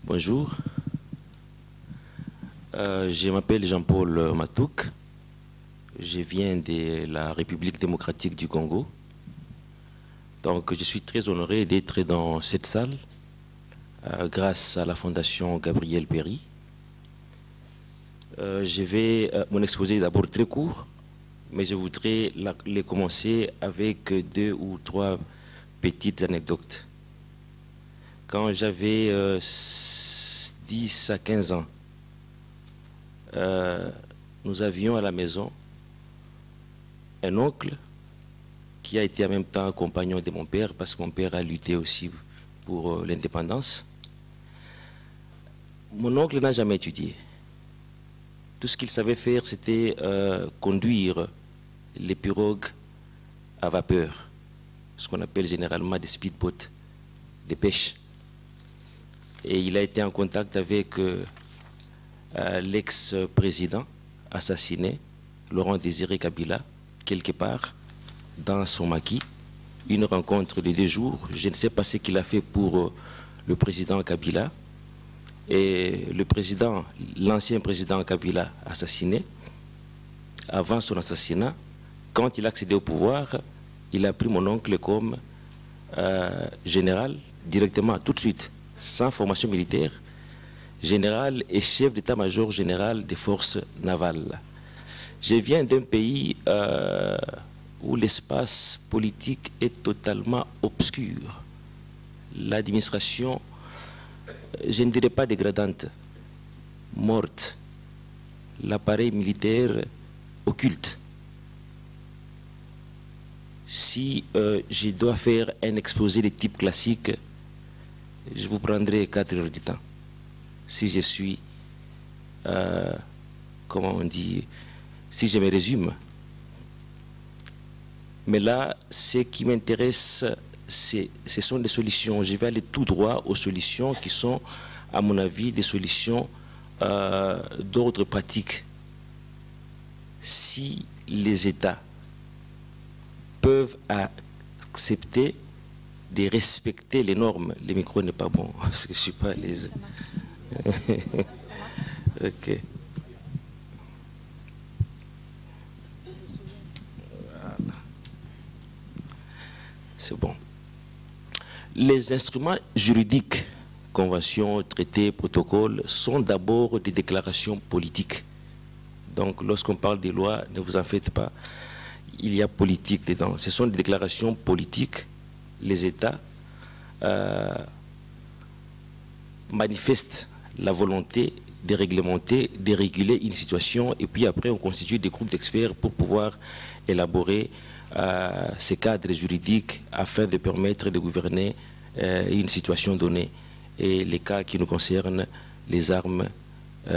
Bonjour, je m'appelle Jean-Paul Matouk, je viens de la République démocratique du Congo. Donc je suis très honoré d'être dans cette salle grâce à la Fondation Gabriel Péry. Je vais mon exposé d'abord très court, mais je voudrais les commencer avec 2 ou 3 petites anecdotes. Quand j'avais 10 à 15 ans, nous avions à la maison un oncle qui a été en même temps compagnon de mon père, parce que mon père a lutté aussi pour l'indépendance. Mon oncle n'a jamais étudié. Tout ce qu'il savait faire, c'était conduire les pirogues à vapeur, ce qu'on appelle généralement des speedboats, des pêches. Et il a été en contact avec l'ex-président assassiné, Laurent Désiré Kabila, quelque part dans son maquis. Une rencontre de 2 jours. Je ne sais pas ce qu'il a fait pour le président Kabila. Et le président, l'ancien président Kabila assassiné, avant son assassinat, quand il a accédé au pouvoir, il a pris mon oncle comme général directement, tout de suite, sans formation militaire, général et chef d'état-major général des forces navales. Je viens d'un pays où l'espace politique est totalement obscur. L'administration, je ne dirais pas dégradante, morte. L'appareil militaire occulte. Si je dois faire un exposé de type classique, je vous prendrai 4 heures du temps. Si je suis, comment on dit, si je me résume. Mais là, ce qui m'intéresse, ce sont des solutions. Je vais aller tout droit aux solutions qui sont, à mon avis, des solutions d'ordre pratique. Si les États peuvent accepter de respecter les normes. Le micro n'est pas bon, parce que je ne suis pas à l'aise. Ok. Voilà. C'est bon. Les instruments juridiques, conventions, traités, protocoles, sont d'abord des déclarations politiques. Donc lorsqu'on parle des lois, ne vous en faites pas, il y a politique dedans. Ce sont des déclarations politiques. Les États manifestent la volonté de réglementer, de réguler une situation, et puis après on constitue des groupes d'experts pour pouvoir élaborer ces cadres juridiques afin de permettre de gouverner une situation donnée. Et les cas qui nous concernent, les armes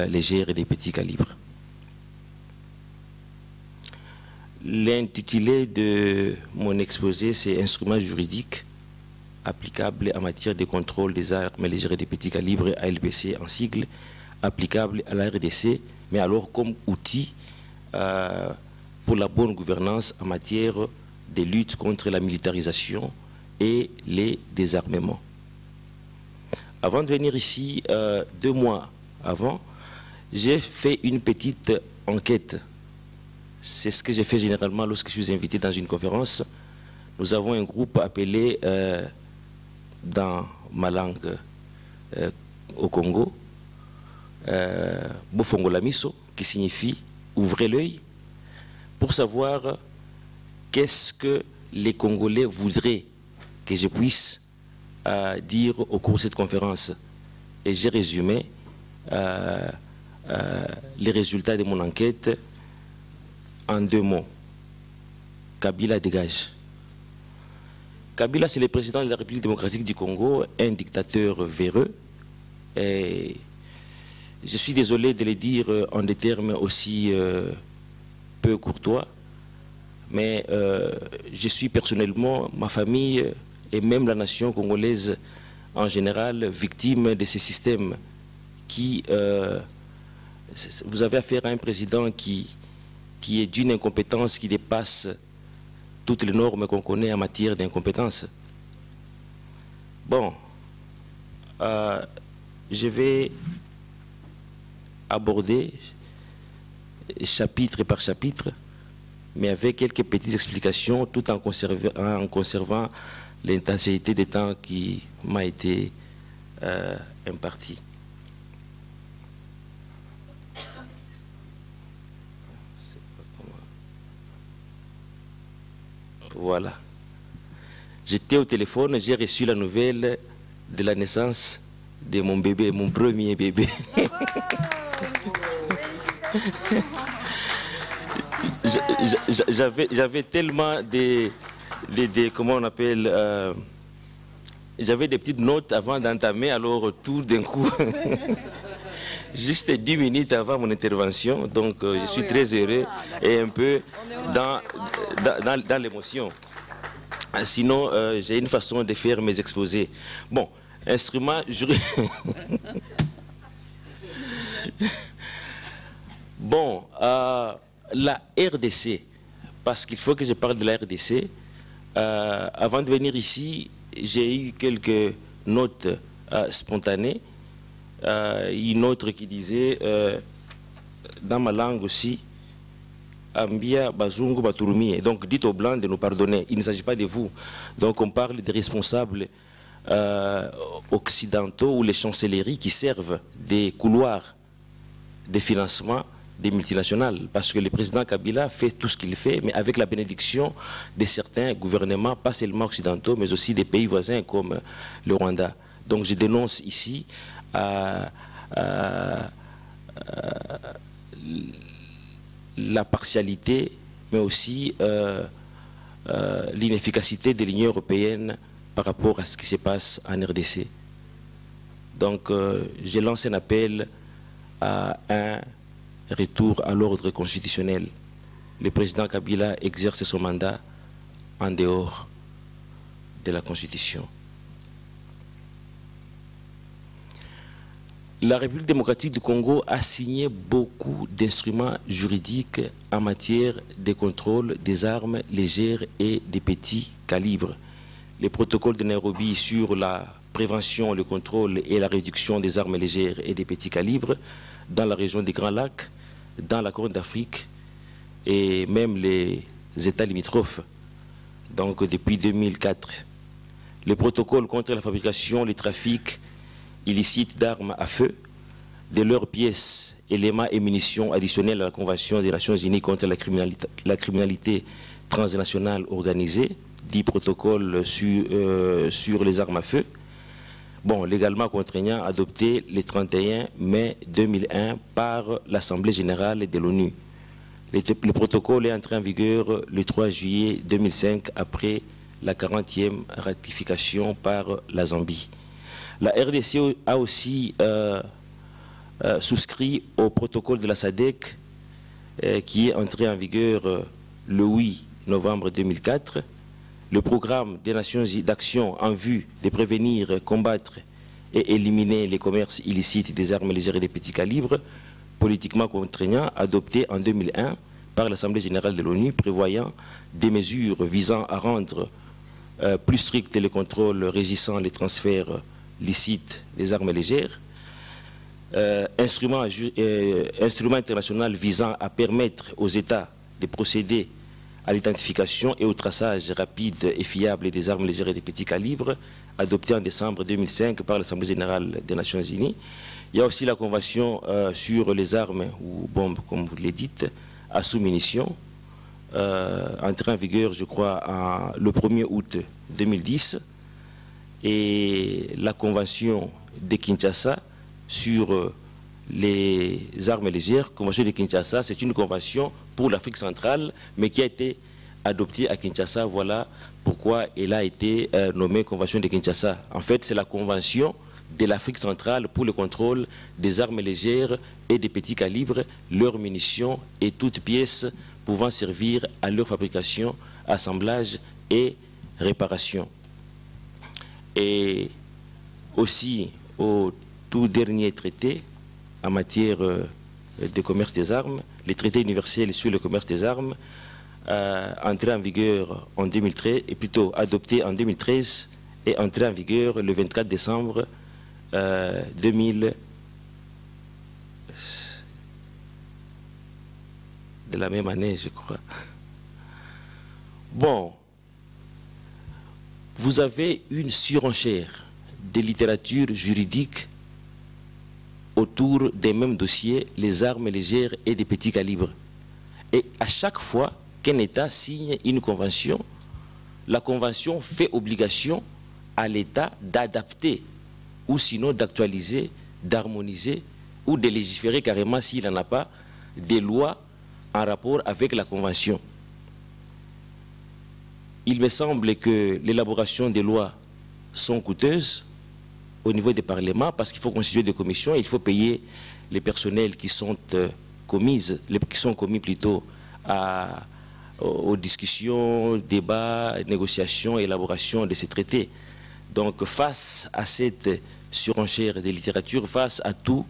légères et des petits calibres. L'intitulé de mon exposé, c'est « Instruments juridiques applicables en matière de contrôle des armes légères et des petits calibres, ALPC en sigle, applicables à la RDC, mais alors comme outil pour la bonne gouvernance en matière de lutte contre la militarisation et les désarmements ». Avant de venir ici, 2 mois avant, j'ai fait une petite enquête. C'est ce que j'ai fait généralement lorsque je suis invité dans une conférence. Nous avons un groupe appelé, dans ma langue au Congo, Bofongolamiso, qui signifie « ouvrez l'œil », pour savoir qu'est-ce que les Congolais voudraient que je puisse dire au cours de cette conférence. Et j'ai résumé les résultats de mon enquête en 2 mots. Kabila dégage. Kabila, c'est le président de la République démocratique du Congo, un dictateur véreux. Et je suis désolé de le dire en des termes aussi peu courtois, mais je suis personnellement, ma famille et même la nation congolaise en général, victime de ces systèmes qui... vous avez affaire à un président qui est d'une incompétence qui dépasse toutes les normes qu'on connaît en matière d'incompétence. Bon, je vais aborder chapitre par chapitre, mais avec quelques petites explications, tout en conservant l'intensité des temps qui m'a été imparti. Voilà. J'étais au téléphone, j'ai reçu la nouvelle de la naissance de mon bébé, mon premier bébé. J'avais tellement comment on appelle, j'avais des petites notes avant d'entamer, alors tout d'un coup, juste 10 minutes avant mon intervention, donc je suis très heureux et un peu dans l'émotion. Sinon, j'ai une façon de faire mes exposés. Bon, instrument juridique. Bon, la RDC, parce qu'il faut que je parle de la RDC. Avant de venir ici, j'ai eu quelques notes spontanées. Une autre qui disait, dans ma langue aussi, Ambia Bazungu Baturumie. Donc dites aux Blancs de nous pardonner. Il ne s'agit pas de vous. Donc on parle des responsables occidentaux ou les chancelleries qui servent des couloirs de financement des multinationales. Parce que le président Kabila fait tout ce qu'il fait, mais avec la bénédiction de certains gouvernements, pas seulement occidentaux, mais aussi des pays voisins comme le Rwanda. Donc je dénonce ici la partialité, mais aussi l'inefficacité de l'Union européenne par rapport à ce qui se passe en RDC. Donc, je lance un appel à un retour à l'ordre constitutionnel. Le président Kabila exerce son mandat en dehors de la Constitution. La République démocratique du Congo a signé beaucoup d'instruments juridiques en matière de contrôle des armes légères et des petits calibres. Les protocoles de Nairobi sur la prévention, le contrôle et la réduction des armes légères et des petits calibres dans la région des Grands Lacs, dans la Corne d'Afrique et même les États limitrophes, donc depuis 2004. Le protocole contre la fabrication, le trafic illicite d'armes à feu, de leurs pièces, éléments et munitions additionnels à la Convention des Nations Unies contre la criminalité transnationale organisée, dit protocole sur les armes à feu, bon, légalement contraignant, adopté le 31 mai 2001 par l'Assemblée générale de l'ONU. Le protocole est entré en vigueur le 3 juillet 2005 après la 40e ratification par la Zambie. La RDC a aussi souscrit au protocole de la SADC qui est entré en vigueur le 8 novembre 2004. Le programme des Nations Unies d'action en vue de prévenir, combattre et éliminer les commerces illicites des armes légères et des petits calibres, politiquement contraignant, adopté en 2001 par l'Assemblée générale de l'ONU, prévoyant des mesures visant à rendre plus stricts les contrôles régissant les transferts licites des armes légères, instrument international visant à permettre aux États de procéder à l'identification et au traçage rapide et fiable des armes légères et des petits calibres, adopté en décembre 2005 par l'Assemblée générale des Nations Unies. Il y a aussi la Convention sur les armes ou bombes, comme vous l'avez dit, à sous-munitions, entrée en vigueur, je crois, le 1er août 2010, et la Convention de Kinshasa sur les armes légères. Convention de Kinshasa, c'est une convention pour l'Afrique centrale, mais qui a été adoptée à Kinshasa. Voilà pourquoi elle a été nommée Convention de Kinshasa. En fait, c'est la convention de l'Afrique centrale pour le contrôle des armes légères et des petits calibres, leurs munitions et toutes pièces pouvant servir à leur fabrication, assemblage et réparation. Et aussi au tout dernier traité en matière de commerce des armes, le traité universel sur le commerce des armes, entré en vigueur en 2013, et plutôt adopté en 2013 et entré en vigueur le 24 décembre 2000, de la même année, je crois. Bon, vous avez une surenchère de littérature juridique autour des mêmes dossiers, les armes légères et des petits calibres. Et à chaque fois qu'un État signe une convention, la convention fait obligation à l'État d'adapter ou sinon d'actualiser, d'harmoniser ou de légiférer carrément s'il n'en a pas des lois en rapport avec la convention. Il me semble que l'élaboration des lois sont coûteuses au niveau des parlements parce qu'il faut constituer des commissions, il faut payer les personnels qui sont commis plutôt aux discussions, débats, négociations, élaboration de ces traités. Donc face à cette surenchère des littératures, face à tous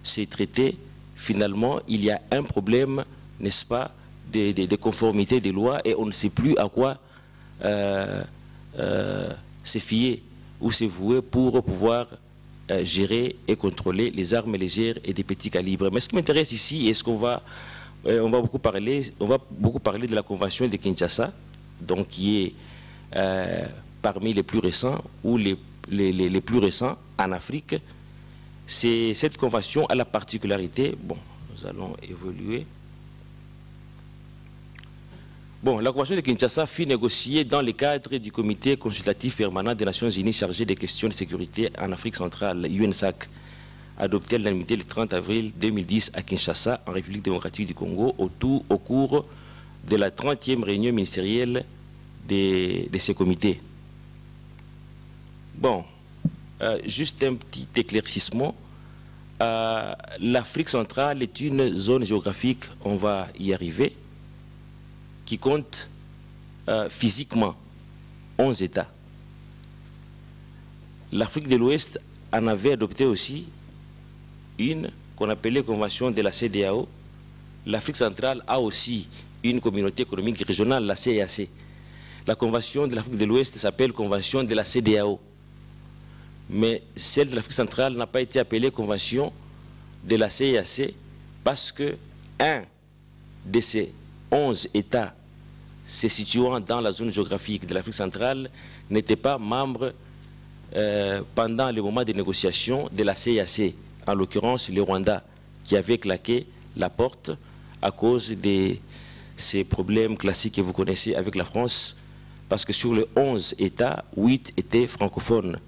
ces traités, finalement, il y a un problème, n'est-ce pas, de conformité des lois et on ne sait plus à quoi se fier ou se vouer pour pouvoir gérer et contrôler les armes légères et des petits calibres. Mais ce qui m'intéresse ici, est-ce qu'on va, on va beaucoup parler de la Convention de Kinshasa, donc qui est parmi les plus récents ou les plus récents en Afrique. Cette convention a la particularité, bon, nous allons évoluer. Bon, la Convention de Kinshasa fut négociée dans le cadre du Comité consultatif permanent des Nations Unies chargé des questions de sécurité en Afrique centrale, UNSAC, adopté à l'unanimité le 30 avril 2010 à Kinshasa, en République démocratique du Congo, au cours de la 30e réunion ministérielle de ces comités. Bon, juste un petit éclaircissement. L'Afrique centrale est une zone géographique, on va y arriver, qui compte physiquement 11 États. L'Afrique de l'Ouest en avait adopté aussi une qu'on appelait Convention de la CEDEAO. L'Afrique centrale a aussi une communauté économique régionale, la CEAC. La Convention de l'Afrique de l'Ouest s'appelle Convention de la CEDEAO. Mais celle de l'Afrique centrale n'a pas été appelée Convention de la CEAC parce que un de ces 11 États se situant dans la zone géographique de l'Afrique centrale n'était pas membre pendant le moment des négociations de la CEAC, en l'occurrence le Rwanda, qui avait claqué la porte à cause de ces problèmes classiques que vous connaissez avec la France, parce que sur les 11 États, 8 étaient francophones,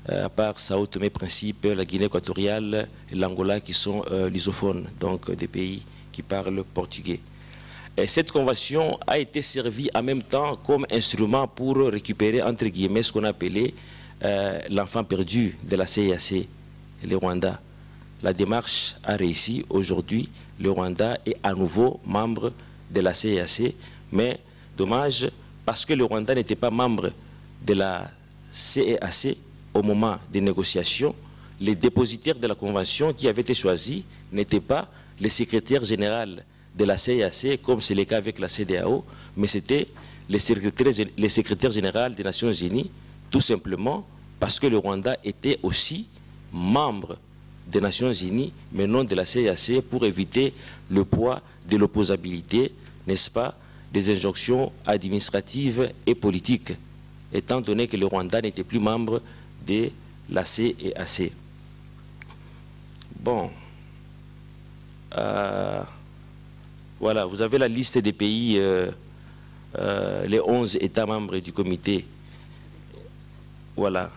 à part Sao Tomé Principe, la Guinée équatoriale et l'Angola qui sont lusophones, donc des pays qui parlent portugais. Et cette convention a été servie en même temps comme instrument pour récupérer, entre guillemets, ce qu'on appelait l'enfant perdu de la CEAC, le Rwanda. La démarche a réussi. Aujourd'hui, le Rwanda est à nouveau membre de la CEAC, mais dommage, parce que le Rwanda n'était pas membre de la CEAC au moment des négociations, les dépositaires de la convention qui avaient été choisis n'étaient pas le secrétaire général de la CEAC, comme c'est le cas avec la CEDEAO, mais c'était le secrétaire général des Nations Unies, tout simplement parce que le Rwanda était aussi membre des Nations Unies, mais non de la CEAC, pour éviter le poids de l'opposabilité, n'est-ce pas, des injonctions administratives et politiques, étant donné que le Rwanda n'était plus membre de la CEAC. Bon. Voilà, vous avez la liste des pays, les 11 États membres du comité. Voilà.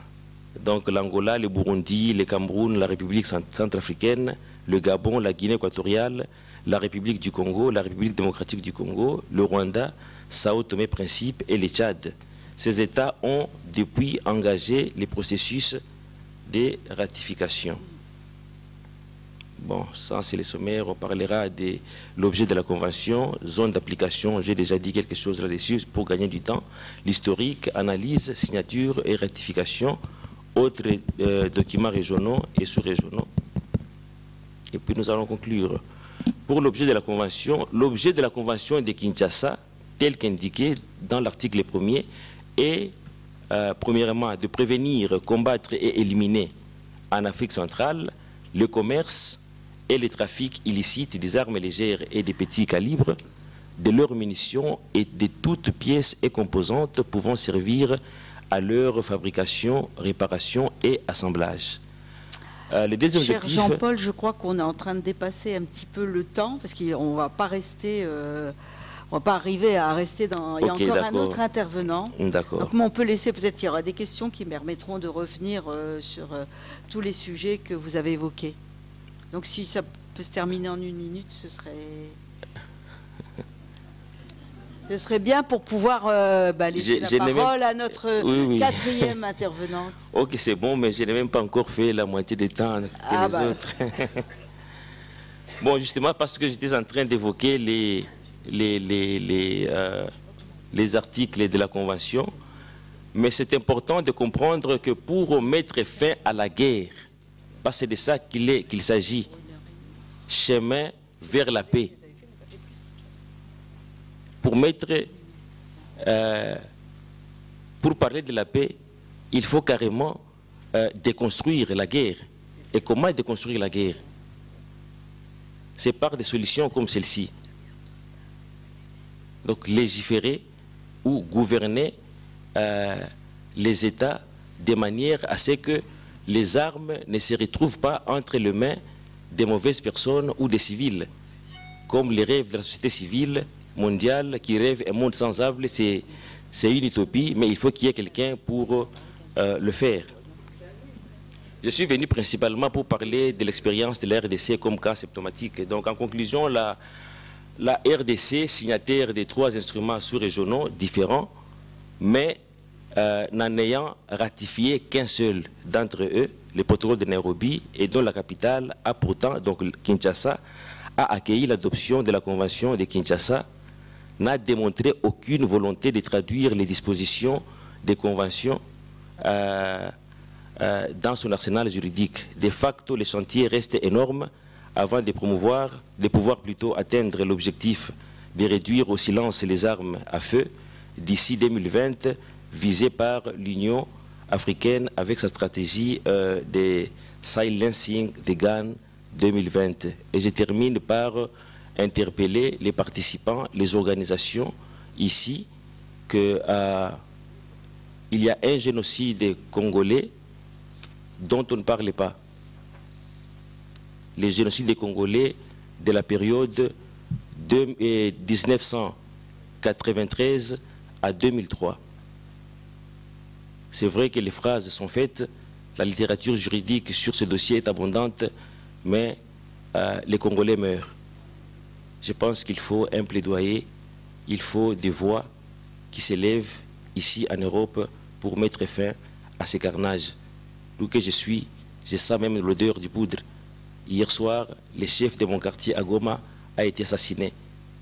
Donc l'Angola, le Burundi, le Cameroun, la République centrafricaine, le Gabon, la Guinée équatoriale, la République du Congo, la République démocratique du Congo, le Rwanda, Sao Tomé Principe et le Tchad. Ces États ont depuis engagé les processus de ratification. Bon, ça c'est le sommaire, on parlera de l'objet de la convention, zone d'application, j'ai déjà dit quelque chose là-dessus pour gagner du temps, l'historique, analyse, signature et ratification, autres documents régionaux et sous-régionaux. Et puis nous allons conclure. Pour l'objet de la convention de Kinshasa, tel qu'indiqué dans l'article 1er, est premièrement de prévenir, combattre et éliminer en Afrique centrale, le commerce et le trafic illicite des armes légères et des petits calibres, de leurs munitions et de toutes pièces et composantes pouvant servir à leur fabrication, réparation et assemblage. Les deux Cher objectifs... Jean-Paul, je crois qu'on est en train de dépasser un petit peu le temps, parce qu'on ne va pas rester... on ne va pas arriver à rester dans... Il y a encore un autre intervenant. D'accord. Donc, on peut laisser, peut-être, il y aura des questions qui permettront de revenir sur tous les sujets que vous avez évoqués. Donc, si ça peut se terminer en 1 minute, ce serait bien pour pouvoir laisser la parole à notre quatrième intervenante. Ok, c'est bon, mais je n'ai même pas encore fait la moitié des temps que les autres. Bon, justement, parce que j'étais en train d'évoquer les articles de la Convention, mais c'est important de comprendre que pour mettre fin à la guerre, parce que c'est de ça qu'il s'agit, chemin vers la paix. Pour parler de la paix, il faut carrément déconstruire la guerre. Et comment déconstruire la guerre? C'est par des solutions comme celle-ci. Donc légiférer ou gouverner les États de manière à ce que les armes ne se retrouvent pas entre les mains des mauvaises personnes ou des civils, comme les rêves de la société civile mondiale qui rêve un monde sans armes. C'est une utopie, mais il faut qu'il y ait quelqu'un pour le faire. Je suis venu principalement pour parler de l'expérience de la RDC comme cas symptomatique. Donc en conclusion, la RDC, signataire des 3 instruments sous-régionaux différents, mais n'en ayant ratifié qu'un seul d'entre eux, le protocole de Nairobi, et dont la capitale a pourtant, donc Kinshasa, a accueilli l'adoption de la Convention de Kinshasa, n'a démontré aucune volonté de traduire les dispositions des conventions dans son arsenal juridique. De facto, le chantier reste énorme avant de pouvoir plutôt atteindre l'objectif de réduire au silence les armes à feu d'ici 2020, visé par l'Union africaine avec sa stratégie de Silencing the Gun 2020. Et je termine par interpeller les participants, les organisations ici, qu'il y a un génocide congolais dont on ne parle pas. Les génocides des Congolais de la période de 1993 à 2003. C'est vrai que les phrases sont faites, la littérature juridique sur ce dossier est abondante, mais les Congolais meurent. Je pense qu'il faut un plaidoyer, il faut des voix qui s'élèvent ici en Europe pour mettre fin à ces carnages. D'où que je suis, je sens même l'odeur du poudre. Hier soir, le chef de mon quartier à Goma a été assassiné.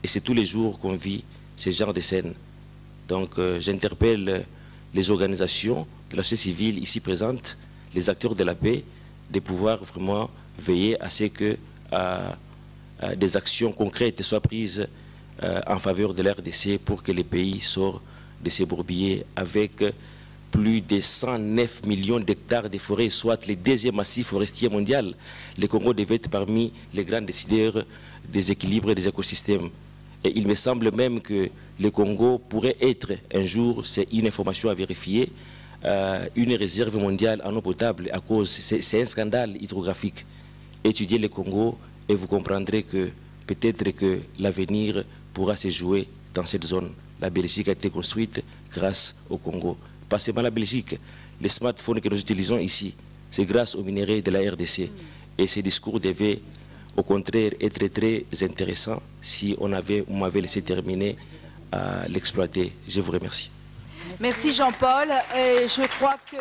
Et c'est tous les jours qu'on vit ce genre de scènes. Donc j'interpelle les organisations de la société civile ici présentes, les acteurs de la paix, de pouvoir vraiment veiller à ce que des actions concrètes soient prises en faveur de l'RDC pour que le pays sorte de ces bourbiers avec plus de 109 millions d'hectares de forêts, soit le 2e massif forestier mondial. Le Congo devait être parmi les grands décideurs des équilibres des écosystèmes. Et il me semble même que le Congo pourrait être un jour, c'est une information à vérifier, une réserve mondiale en eau potable à cause, c'est un scandale hydrographique. Étudiez le Congo et vous comprendrez que peut-être que l'avenir pourra se jouer dans cette zone. La Belgique a été construite grâce au Congo. Pas seulement la Belgique, les smartphones que nous utilisons ici, c'est grâce aux minerais de la RDC. Et ces discours devaient au contraire être très intéressants si on m'avait laissé terminer à l'exploiter. Je vous remercie. Merci Jean-Paul. Et je crois que...